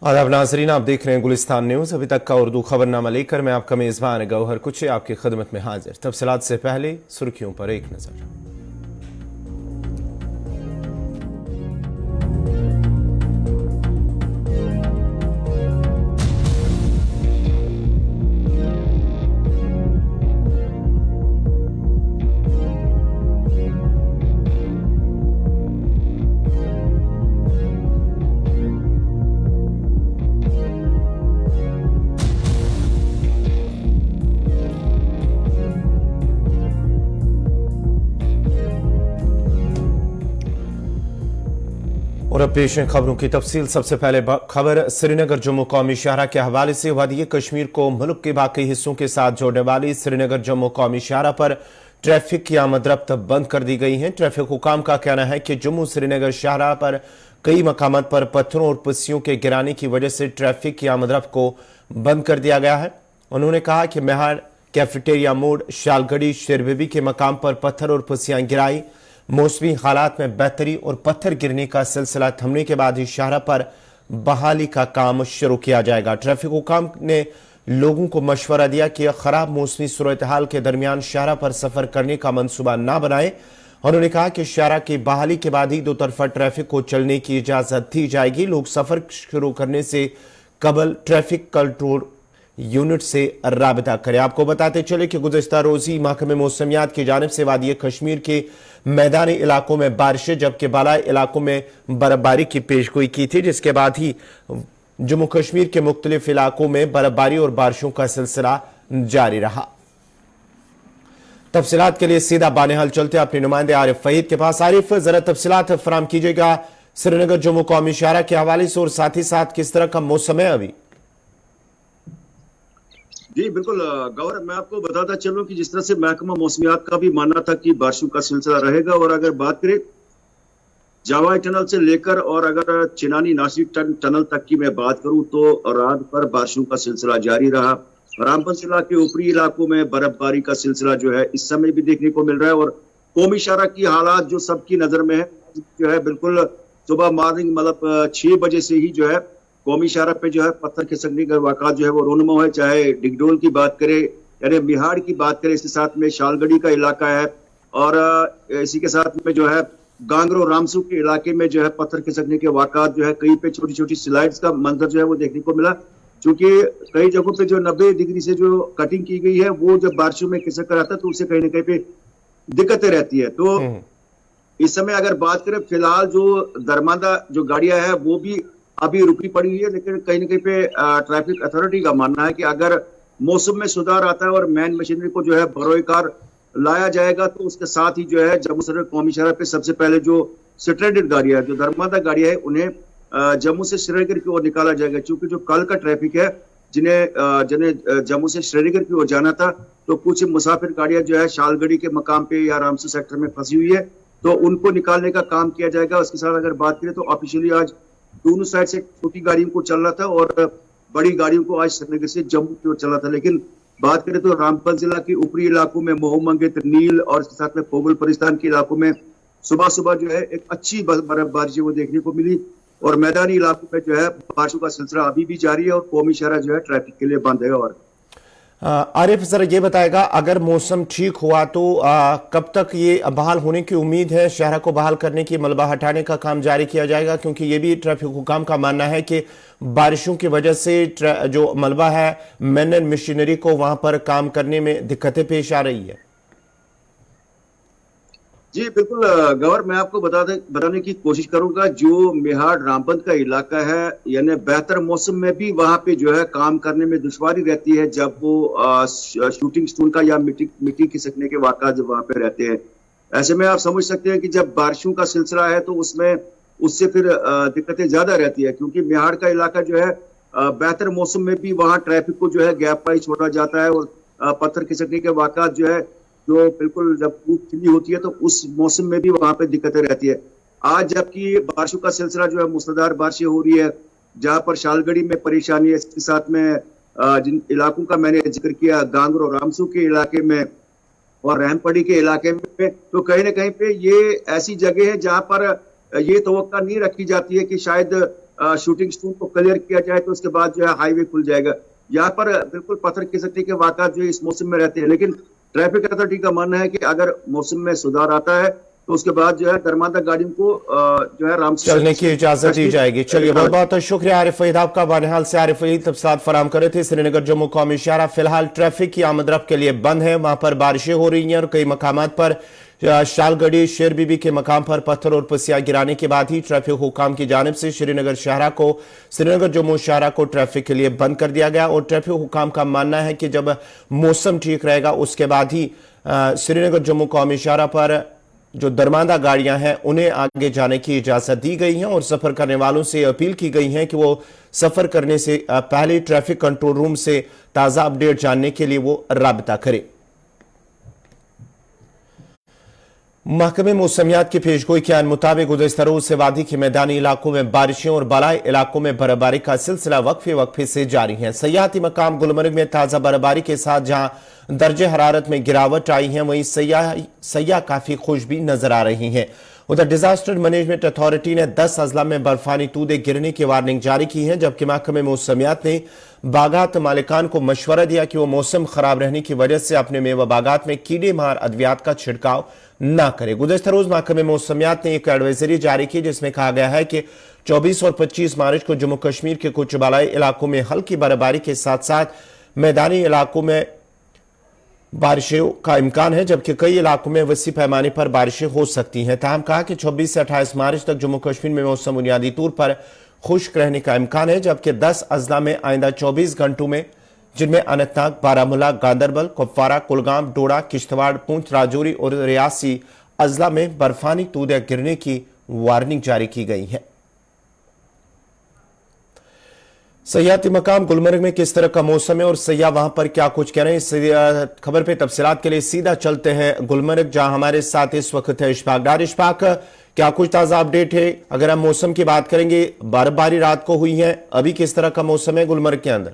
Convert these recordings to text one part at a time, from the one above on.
और अब नाजरीन, आप देख रहे हैं गुलिस्तान न्यूज। अभी तक का उर्दू खबरनामा लेकर मैं आपका मेजबान गौहर कुछ आपकी खिदमत में हाजिर। तफसीलात से पहले सुर्खियों पर एक नजर। और अब पेश है खबरों की तफसील। सबसे पहले खबर श्रीनगर जम्मू कौमी शाहरा के हवाले से। वादी कश्मीर को मुल्क के बाकी हिस्सों के साथ जोड़ने वाली श्रीनगर जम्मू कौमी शाहरा पर ट्रैफिक की आमद-रफ्त बंद कर दी गई है। ट्रैफिक हुकाम का कहना है कि जम्मू श्रीनगर शाहरा पर कई मकामात पर पत्थरों और पस्सियों के गिराने की वजह से ट्रैफिक की आमद-रफ्त को बंद कर दिया गया है। उन्होंने कहा कि मेहाड़, कैफेटेरिया मोड़, शालगढ़ी, शेरबेबी के मकाम पर पत्थर और पस्सियां गिराई। मौसमी हालात में बेहतरी और पत्थर गिरने का सिलसिला थमने के बाद ही शाहरा पर बहाली का काम शुरू किया जाएगा। ट्रैफिक हुकाम ने लोगों को मशवरा दिया कि खराब मौसमी सूरत हाल के दरमियान शाहरा पर सफर करने का मंसूबा ना बनाए। उन्होंने कहा कि शाहरा की बहाली के बाद ही दो तरफा ट्रैफिक को चलने की इजाजत दी जाएगी। लोग सफर शुरू करने से कबल ट्रैफिक कंट्रोल यूनिट से राबता करें। आपको बताते चले कि गुज़श्ता रोजी महकमे मौसमियात की जानिब से वादी कश्मीर के मैदानी इलाकों में बारिशें जबकि बालाई इलाकों में बर्फबारी की पेशगोई की थी, जिसके बाद ही जम्मू कश्मीर के मुख्तलिफ इलाकों में बर्फबारी और बारिशों का सिलसिला जारी रहा। तफसीलात के लिए सीधा बानेहाल चलते अपने नुमाइंदे आरिफ फहीद के पास। आरिफ, जरा तफसीलात फराम कीजिएगा श्रीनगर जम्मू कौमी शाहरा के हवाले से और साथ ही साथ किस तरह का मौसम है अभी। जी बिल्कुल गौर, मैं आपको बताता चलूं कि जिस तरह से महकमा मौसमियात का भी मानना था कि बारिशों का सिलसिला रहेगा, और अगर बात करें जावाई टनल से लेकर और अगर चिनानी नासिक टनल तक की मैं बात करूं तो रात भर बारिशों का सिलसिला जारी रहा। रामबन जिला के ऊपरी इलाकों में बर्फबारी का सिलसिला जो है इस समय भी देखने को मिल रहा है। और कौमी शाहरा की हालात जो सबकी नजर में है, जो है बिल्कुल सुबह मॉर्निंग मतलब 6 बजे से ही जो है कौमी शाहरा पे जो है पत्थर खिसकने का वाक़ा जो है वो रोनमा है। चाहे डिगडोल की बात करें यानी बिहार की बात करें, इसके साथ में शालगढ़ी का इलाका है, और इसी के साथ में जो है गांगरो रामसू के इलाके में जो है पत्थर खिसकने के वाक़ा जो है कहीं पे छोटी छोटी स्लाइड्स का मंजर जो है वो देखने को मिला। क्योंकि कई जगहों पे जो 90 डिग्री से जो कटिंग की गई है वो जब बारिशों में खिसक कर आता है तो उससे कहीं ना कहीं पे दिक्कतें रहती है। तो इस समय अगर बात करें फिलहाल जो दरमांदा जो गाड़ियां है वो भी अभी रुकी पड़ी हुई है, लेकिन कहीं ना कहीं पे ट्रैफिक अथॉरिटी का मानना है कि अगर मौसम में सुधार आता है और मैन मशीनरी को जो है बरोकार लाया जाएगा तो उसके साथ ही जो है जम्मू श्रीनगर कौमी शाहरा पे सबसे पहले जो स्ट्रेंडेड गाड़ियां है, जो दरमांदा गाड़ियां है, उन्हें जम्मू से श्रीनगर की ओर निकाला जाएगा। क्योंकि जो कल का ट्रैफिक है जिन्हें जम्मू से श्रीनगर की ओर जाना था, तो कुछ मुसाफिर गाड़ियां जो है शालगढ़ी के मकाम पे या रामसू सेक्टर में फंसी हुई है, तो उनको निकालने का काम किया जाएगा। उसके साथ अगर बात करें तो ऑफिशियली आज दोनों साइड से छोटी गाड़ियों को चल रहा था और बड़ी गाड़ियों को आज श्रीनगर से जम्मू की ओर चल रहा था। लेकिन बात करें तो रामबन जिला के ऊपरी इलाकों में मोहम्मद नील और इसके साथ में पोगल परिस्तान के इलाकों में सुबह सुबह जो है एक अच्छी बर्फबारी वो देखने को मिली, और मैदानी इलाकों में जो है बारिशों का सिलसिला अभी भी जारी है और कौमी शाहरा जो है ट्रैफिक के लिए बंद है। और आरिफ, जरा ये बताएगा अगर मौसम ठीक हुआ तो कब तक ये बहाल होने की उम्मीद है? शहर को बहाल करने की, मलबा हटाने का काम जारी किया जाएगा? क्योंकि ये भी ट्रैफिक हुकाम का मानना है कि बारिशों की वजह से जो मलबा है मैन एंड मशीनरी को वहां पर काम करने में दिक्कतें पेश आ रही है। जी बिल्कुल गौर, मैं आपको बताने की कोशिश करूंगा। जो मेहाड़ रामबन का इलाका है यानी बेहतर मौसम में भी वहां पे जो है काम करने में दुश्वारी रहती है जब वो शूटिंग स्टोन का या मिट्टी खिसकने के वाक़ा जब वहां पे रहते हैं। ऐसे में आप समझ सकते हैं कि जब बारिशों का सिलसिला है तो उससे फिर दिक्कतें ज्यादा रहती है। क्योंकि मेहाड़ का इलाका जो है बेहतर मौसम में भी वहाँ ट्रैफिक को जो है गैप पाई छोड़ा जाता है, और पत्थर खिसकने के वाक़ा जो है जो बिल्कुल जब धूप खिली होती है तो उस मौसम में भी वहां पे दिक्कतें रहती है। आज जबकि बारिशों का सिलसिला जो है मूसलाधार बारिशें हो रही है, जहां पर शालगढ़ी में परेशानी है, इसके साथ में जिन इलाकों का मैंने जिक्र किया गांगरो रामसू के इलाके में और रहमपड़ी के इलाके में, तो कहीं ना कहीं पे ये ऐसी जगह है जहां पर ये तवक्का नहीं रखी जाती है कि शायद शूटिंग स्टोन को क्लियर किया जाए तो उसके बाद जो है हाईवे खुल जाएगा। यहाँ पर बिल्कुल पत्थर खिसकने के वाक़यात जो इस मौसम में रहते हैं, लेकिन ट्रैफिक अथॉरिटी का मानना है कि अगर मौसम में सुधार आता है तो उसके बाद जो है दरमादा गाड़ियों को जो है राम चलने की इजाजत दी जाएगी। चलिए, बहुत बहुत शुक्रिया आरिफ वहीद आपका। बानिहाल से आरिफ वहीद तफसीलात फराम करे थे। श्रीनगर जम्मू कौमी शाहरा फिलहाल ट्रैफिक की आमदरफ्त के लिए बंद है। वहां पर बारिशें हो रही हैं और कई मकामात पर शालगढ़ी शेर बीबी के मकाम पर पत्थर और पसिया गिराने के बाद ही ट्रैफिक हुकाम की जानिब से श्रीनगर जम्मू शाहरा को ट्रैफिक के लिए बंद कर दिया गया। और ट्रैफिक हुकाम का मानना है कि जब मौसम ठीक रहेगा उसके बाद ही श्रीनगर जम्मू कौमी शाहरा पर जो दरमादा गाड़ियां हैं उन्हें आगे जाने की इजाजत दी गई है। और सफर करने वालों से अपील की गई है कि वो सफर करने से पहले ट्रैफिक कंट्रोल रूम से ताजा अपडेट जानने के लिए वो राबता करें। महकमे मौसमियात की पेशगोई के मुताबिक गुज़श्ता रोज से वादी के मैदानी इलाकों में बारिशें और बालाई इलाकों में बर्फबारी का सिलसिला वक्फे से जारी है। सयाहती मकाम गुलमर्ग में ताज़ा बर्फबारी के साथ जहां दर्जे हरारत में गिरावट आई है, वहीं सयाह काफी खुश भी नजर आ रही हैं। उधर डिजास्टर मैनेजमेंट अथॉरिटी ने 10 अजला में बर्फानी तूदे गिरने की वार्निंग जारी की है, जबकि महकमे मौसमियात ने बागात मालिकान को मशवरा दिया कि वो मौसम खराब रहने की वजह से अपने मेवा बागात में कीड़े मार अद्वियात का छिड़काव ना करे। गुज़श्ता रोज महकमे मौसमियात ने एक एडवाइजरी जारी की जिसमें कहा गया है कि 24 और 25 मार्च को जम्मू कश्मीर के कुछ बालाई इलाकों में हल्की बर्फबारी के साथ साथ मैदानी इलाकों में बारिशों का इम्कान है, जबकि कई इलाकों में वसी पैमाने पर बारिशें हो सकती हैं। ताहम कहा कि 24 से 28 मार्च तक जम्मू कश्मीर में मौसम बुनियादी तौर पर खुश्क रहने का इम्कान है, जबकि 10 अजला में आइंदा 24 घंटों में, जिनमें अनंतनाग, बारामूला, गांदरबल, कुपवारा, कुलगाम, डोडा, किश्तवाड़, पुंछ, राजौरी और रियासी अजला में बर्फानी तूदे गिरने की वार्निंग जारी की गई है। सयाहती मकाम गुलमर्ग में किस तरह का मौसम है और सयाह वहां पर क्या कुछ कह रहे हैं, इस खबर पे तफसीलात के लिए सीधा चलते हैं गुलमर्ग, जहां हमारे साथ इस वक्त है इशफाक डार। इशफाक, क्या कुछ ताजा अपडेट है? अगर हम मौसम की बात करेंगे, बर्फबारी रात को हुई है, अभी किस तरह का मौसम है गुलमर्ग के अंदर?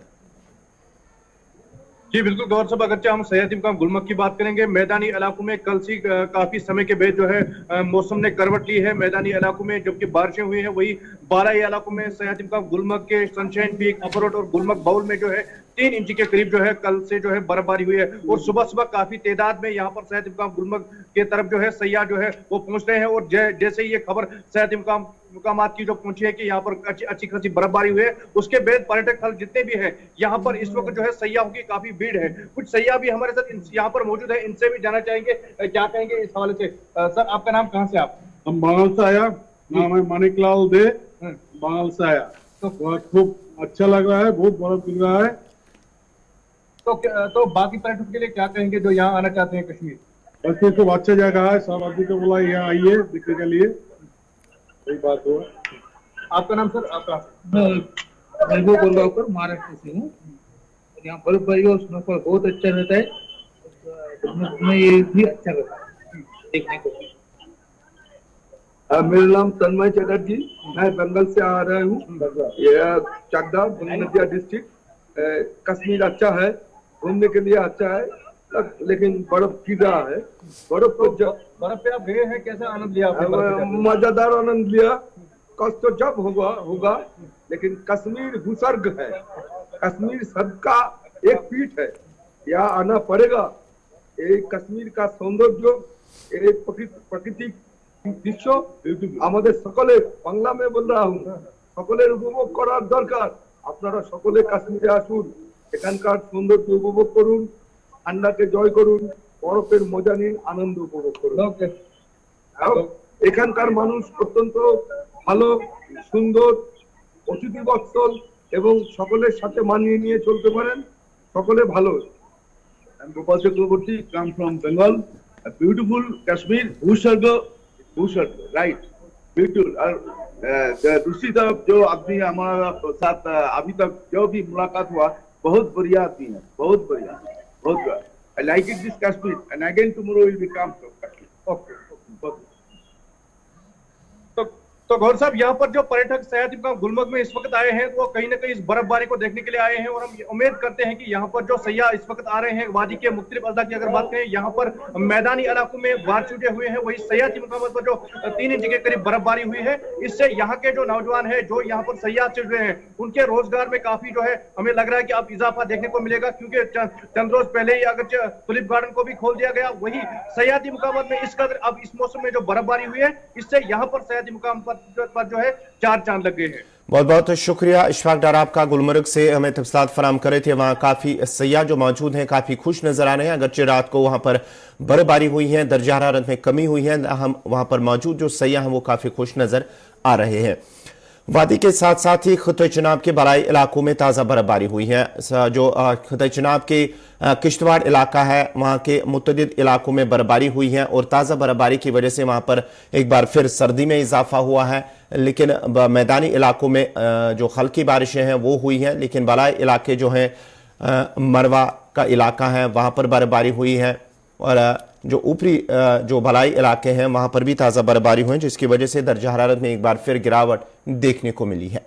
जी बिल्कुल गौर साहब, अगरचे हम सयाहती मकाम गुलमर्ग की बात करेंगे, मैदानी इलाकों में कल से काफी समय के बाद जो है मौसम ने करवट ली है। मैदानी इलाकों में जबकि बारिशें हुई हैं, वही बालाई इलाकों में सयाहती मकाम गुलमर्ग के सनशाइन पीक, अपर रोड और गुलमर्ग बाउल में जो है 3 इंच के करीब जो है कल से जो है बर्फबारी हुई है। और सुबह सुबह काफी तादाद में यहाँ पर सयाहती मकाम गुलमर्ग के तरफ जो है सयाह जो है वो पहुंच रहे हैं। और जैसे ही ये खबर सयाहती मकामात की जो पहुंची है कि यहाँ पर अच्छी खासी बर्फबारी हुई है, उसके बाद पर्यटक स्थल जितने भी हैं यहाँ पर इस वक्त जो है सयाहों की काफी भीड़ है। कुछ सयाह भी हमारे साथ यहाँ पर मौजूद है, इनसे भी जाना चाहेंगे क्या कहेंगे इस हवाले से। सर, आपका नाम, कहाँ से आप? हम बांगल से आया, नाम है मानिकलाल दे, बांगल से आया। तो खूब अच्छा लग रहा है, बहुत बर्फ गिर रहा है। तो बाकी पर्यटकों के लिए क्या कहेंगे जो यहाँ आना चाहते हैं कश्मीर? कश्मीर खूब अच्छा जगह है, सब आदमी को बोला यहाँ आइए दिखने के लिए, यही बात हुआ। आपका नाम सर? आपका? मैं गोलगांवकर महाराष्ट्र से हूँ। यहाँ बर्फबारी और स्नोफॉल बहुत अच्छा रहता है, में ये भी अच्छा रहता है देखने को। मेरा नाम तन्मय चटर्जी, मैं बंगाल से आ रहा हूँ, ये चकदा नदिया डिस्ट्रिक्ट। कश्मीर अच्छा है, घूमने के लिए अच्छा है, लेकिन बर्फ गिर रहा है। बर्फ पे आप गए हैं, कैसा आनंद लिया आपने? मजेदार आनंद लिया। कष्ट तो जब होगा, लेकिन कश्मीर भूस्वर्ग है, कश्मीर सबका एक पीठ है, यहाँ आना पड़ेगा। एक कश्मीर का सौंदर्य, एक प्राकृतिक দৃশ্য আমাদের সকলের, বাংলা में बोल रहा हूँ, সকলের উপভোগ করার দরকার। আপনারা সকলে কাশ্মীরে আসুন, এখানকার সৌন্দর্য উপভোগ করুন, ঠান্ডাকে জয় করুন, বরফের মজা নিন, আনন্দ উপভোগ করুন। এখানকার মানুষ অত্যন্ত ভালো, সুন্দর, অতিথি বৎসল এবং সকলের সাথে মানিয়ে নিয়ে চলতে পারেন, সকলে ভালো। Gopal Chakraborty, come from Bengal, a beautiful Kashmir, भूस्वर्ग, राइट, बिल्कुल। और दूसरी तरफ जो आदमी हमारा साथ अभी तक जो भी मुलाकात हुआ, बहुत बढ़िया आदमी है, बहुत बढ़िया, बहुत बढ़िया। I like it this Kashmir, and again tomorrow will be come to Kashmir. तो तो गौर साहब, यहाँ पर जो पर्यटक सयाहत इमकाम गुलमर्ग में इस वक्त आए हैं वो कहीं ना कहीं इस बर्फबारी को देखने के लिए आए हैं, और हम उम्मीद करते हैं कि यहाँ पर जो सयाह इस वक्त आ रहे हैं वादी के मुख्तलिफ अज़्ज़ा की अगर बात करें, यहाँ पर मैदानी इलाकों में बाढ़ छूटे हुए हैं, वही सयाहत इमकाम पर जो 3 इंच के करीब बर्फबारी हुई है, इससे यहाँ के जो नौजवान है जो यहाँ पर सयाहत चल रहे हैं उनके रोजगार में काफी जो है हमें लग रहा है कि अब इजाफा देखने को मिलेगा, क्योंकि चंद रोज पहले ही अगर टुलिप गार्डन को भी खोल दिया गया, वही सयाहती मुकाम में इस कदर अब इस मौसम में जो बर्फबारी हुई है इससे यहाँ पर सयाहती मुकाम पर जो है 4 चांद लग गए हैं। बहुत बहुत शुक्रिया इशफाक डार आपका, गुलमर्ग से हमें तफसीलात फराम करे थे। वहाँ काफ़ी सयाह जो मौजूद हैं काफ़ी खुश नज़र आ रहे हैं, अगरचे रात को वहाँ पर बर्फबारी हुई है, दर्जा हरारत में कमी हुई है, हम वहाँ पर मौजूद जो सयाह हैं वो काफ़ी खुश नज़र आ रहे हैं। वादी के साथ साथ ही खुद चनाब के बराई इलाकों में ताज़ा बर्फबारी हुई है। जो खुद चनाब के किश्तवाड़ इलाका है वहाँ के मुतअद्दिद इलाकों में बर्फबारी हुई है, और ताज़ा बर्फबारी की वजह से वहाँ पर एक बार फिर सर्दी में इजाफा हुआ है। लेकिन मैदानी इलाकों में जो हल्की बारिशें हैं वो हुई हैं, लेकिन बलाई इलाके जो हैं मरवा का इलाका है वहाँ पर बर्फबारी हुई है, और जो ऊपरी जो भलाई इलाके हैं वहाँ पर भी ताज़ा बर्फबारी हुई, जिसकी वजह से दर्जा हरारत में एक बार फिर गिरावट देखने को मिली है।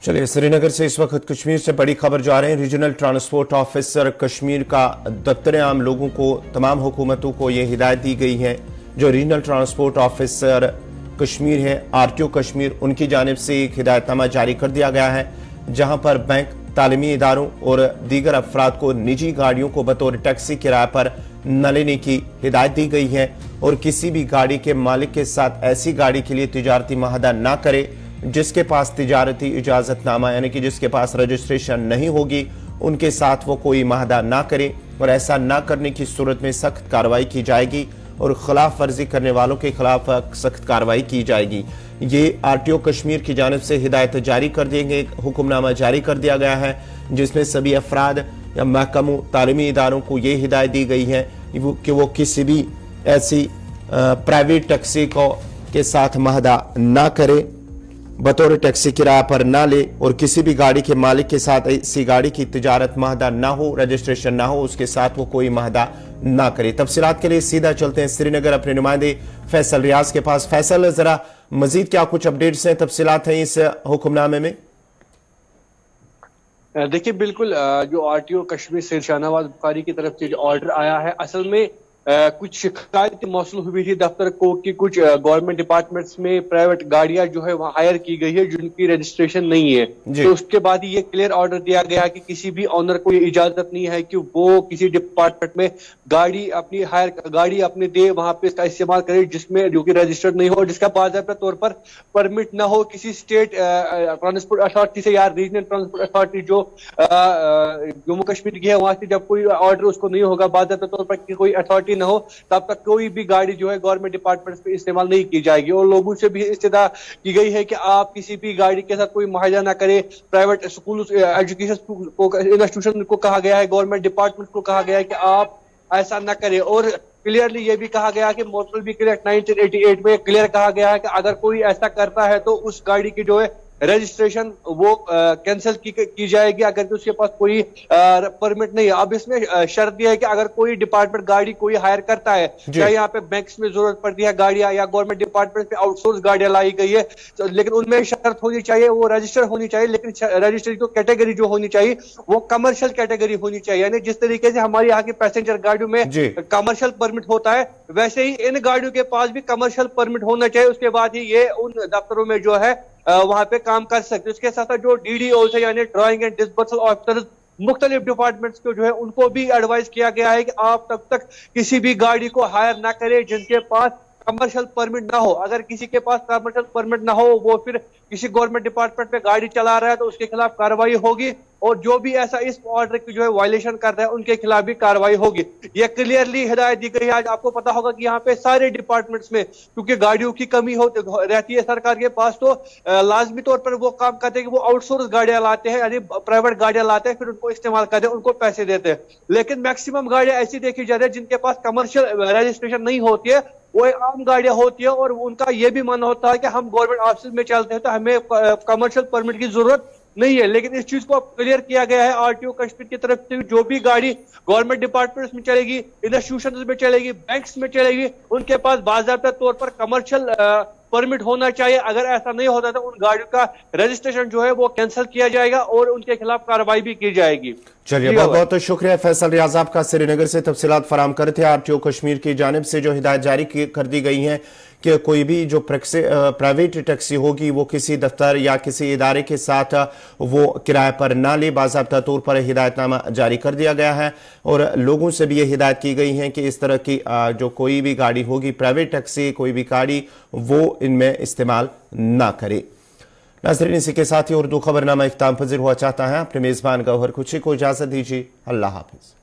चलिए, श्रीनगर से इस वक्त कश्मीर से बड़ी खबर जो आ रही है, रीजनल ट्रांसपोर्ट ऑफिसर कश्मीर का दफ्तर आम लोगों को, तमाम हुकूमतों को ये हिदायत दी गई है, जो रीजनल ट्रांसपोर्ट ऑफिसर कश्मीर है RTO कश्मीर, उनकी जानिब से एक हिदायतनामा जारी कर दिया गया है, जहां पर बैंक, तालीमी इदारों और दीगर अफराद को निजी गाड़ियों को बतौर टैक्सी किराए पर न लेने की हिदायत दी गई है, और किसी भी गाड़ी के मालिक के साथ ऐसी गाड़ी के लिए तिजारती माहदा ना करे जिसके पास तिजारती इजाज़तनामा यानी कि जिसके पास रजिस्ट्रेशन नहीं होगी, उनके साथ वो कोई माहदा ना करे, और ऐसा ना करने की सूरत में सख्त कार्रवाई की जाएगी, और खिलाफ वर्जी करने वालों के खिलाफ सख्त कार्रवाई की जाएगी। ये RTO कश्मीर की जानिब से हिदायत जारी कर देंगे, हुक्मनामा जारी कर दिया गया है, जिसमें सभी अफराद या महकमों, तालीमी इदारों को ये हिदायत दी गई है कि वो किसी भी ऐसी प्राइवेट टैक्सी के साथ माहदा ना करे, बतौर टैक्सी किराया पर ना ले, और किसी भी गाड़ी के मालिक के साथ ऐसी गाड़ी की तिजारत माहदा ना हो, रजिस्ट्रेशन ना हो, उसके साथ वो कोई माहदा ना करे। तफसीलात के लिए सीधा चलते हैं श्रीनगर अपने नुमाइंदे फैसल रियाज के पास। फैसल, जरा मजीद क्या कुछ अपडेट्स हैं, तफसीलात हैं इस हुक्मनामे में? देखिए, बिल्कुल जो RTO कश्मीर से शाहनवाज बुखारी की तरफ से जो ऑर्डर आया है, असल में कुछ शिकायत मौसूल हुई थी दफ्तर को कि कुछ गवर्नमेंट डिपार्टमेंट्स में प्राइवेट गाड़ियां जो है वहां हायर की गई है जिनकी रजिस्ट्रेशन नहीं है। तो उसके बाद ये क्लियर ऑर्डर दिया गया कि किसी भी ऑनर को ये इजाजत नहीं है कि वो किसी डिपार्टमेंट में गाड़ी अपने दे, वहां पे इसका इस्तेमाल करे जिसमें जो कि रजिस्टर्ड नहीं हो, जिसका बाज़ाब्ता तौर पर परमिट ना हो किसी स्टेट ट्रांसपोर्ट अथॉरिटी से या रीजनल ट्रांसपोर्ट अथॉरिटी जो जम्मू कश्मीर की है वहां से जब कोई ऑर्डर उसको नहीं होगा, बाज़ाब्ता तौर पर कोई अथॉरिटी न हो, तब तक कोई भी गाड़ी जो है गवर्नमेंट डिपार्टमेंट पे इस्तेमाल नहीं की जाएगी। और लोगों से भी इस्तदा की गई है कि आप किसी भी गाड़ी के साथ कोई मुआहदा ना करें। प्राइवेट स्कूल, एजुकेशन इंस्टीट्यूशन को कहा गया है, गवर्नमेंट डिपार्टमेंट को कहा गया है कि आप ऐसा ना करें। और क्लियरली ये भी कहा गया कि मोटर व्हीकल एक्ट 1988 में क्लियर कहा गया है कि अगर कोई ऐसा करता है तो उस गाड़ी की जो है रजिस्ट्रेशन वो कैंसिल की जाएगी अगर तो उसके पास कोई परमिट नहीं है। अब इसमें शर्त यह है कि अगर कोई डिपार्टमेंट गाड़ी कोई हायर करता है, चाहे यहाँ पे बैंक्स में जरूरत पड़ती है गाड़ियां या गवर्नमेंट डिपार्टमेंट पे आउटसोर्स गाड़ियां लाई गई है, तो लेकिन उनमें शर्त होनी चाहिए, वो रजिस्टर होनी चाहिए, लेकिन रजिस्टर की कैटेगरी जो होनी चाहिए वो कमर्शियल कैटेगरी होनी चाहिए। यानी जिस तरीके से हमारे यहाँ की पैसेंजर गाड़ियों में कमर्शियल परमिट होता है, वैसे ही इन गाड़ियों के पास भी कमर्शियल परमिट होना चाहिए। उसके बाद ही ये उन दफ्तरों में जो है वहां पे काम कर सकते। उसके साथ साथ जो DDO से यानी ड्राइंग एंड डिस्बर्सल ऑफिसर्स मुख्तलिफ डिपार्टमेंट्स को जो है उनको भी एडवाइस किया गया है कि आप तब तक किसी भी गाड़ी को हायर ना करें जिनके पास कमर्शियल परमिट ना हो। अगर किसी के पास कमर्शियल परमिट ना हो, वो फिर किसी गवर्नमेंट डिपार्टमेंट में गाड़ी चला रहा है तो उसके खिलाफ कार्रवाई होगी, और जो भी ऐसा इस ऑर्डर की जो है वायलेशन कर रहा है उनके खिलाफ भी कार्रवाई होगी। ये क्लियरली हिदायत दी गई है। आज आपको पता होगा कि यहाँ पे सारे डिपार्टमेंट्स में क्योंकि गाड़ियों की कमी रहती है सरकार के पास, तो लाजमी तौर पर वो काम करते हैं कि वो आउटसोर्स गाड़ियां लाते हैं, यानी प्राइवेट गाड़ियां लाते हैं, फिर उनको इस्तेमाल करते हैं, उनको पैसे देते हैं। लेकिन मैक्सिमम गाड़ियां ऐसी देखी जा रही है जिनके पास कमर्शियल रजिस्ट्रेशन नहीं होती है, वो एक आम गाड़ियां होती है, और उनका यह भी मानना होता है कि हम गवर्नमेंट ऑफिस में चलते हैं तो हमें कमर्शियल परमिट की जरूरत नहीं है, लेकिन इस चीज को अब क्लियर किया गया है आरटीओ कश्मीर की तरफ से, जो भी गाड़ी गवर्नमेंट डिपार्टमेंट्स में चलेगी, इंस्टीट्यूशंस में चलेगी, बैंक्स में चलेगी, उनके पास बाकायदा तौर पर कमर्शियल परमिट होना चाहिए। अगर ऐसा नहीं होता तो उन गाड़ियों का रजिस्ट्रेशन जो है वो कैंसिल किया जाएगा और उनके खिलाफ कार्रवाई भी की जाएगी। चलिए, बहुत बहुत शुक्रिया फैसल रियाज आपका श्रीनगर से तफसीलात फराम कर थे। आरटीओ कश्मीर की जानिब से जो हिदायत जारी कर दी गई है कि कोई भी जो प्राइवेट टैक्सी होगी वो किसी दफ्तर या किसी इदारे के साथ वो किराए पर ना ले, बाकायदा तौर पर हिदायतनामा जारी कर दिया गया है और लोगों से भी ये हिदायत की गई है कि इस तरह की जो कोई भी गाड़ी होगी, प्राइवेट टैक्सी, कोई भी गाड़ी, वो इनमें इस्तेमाल ना करे। नाज़रीन, इसी के साथ ही उर्दू खबरनामा इख्तिताम पज़ीर हुआ चाहता है। अपने मेज़बान गौहर खुशी को इजाज़त दीजिए। अल्लाह हाफ़िज़।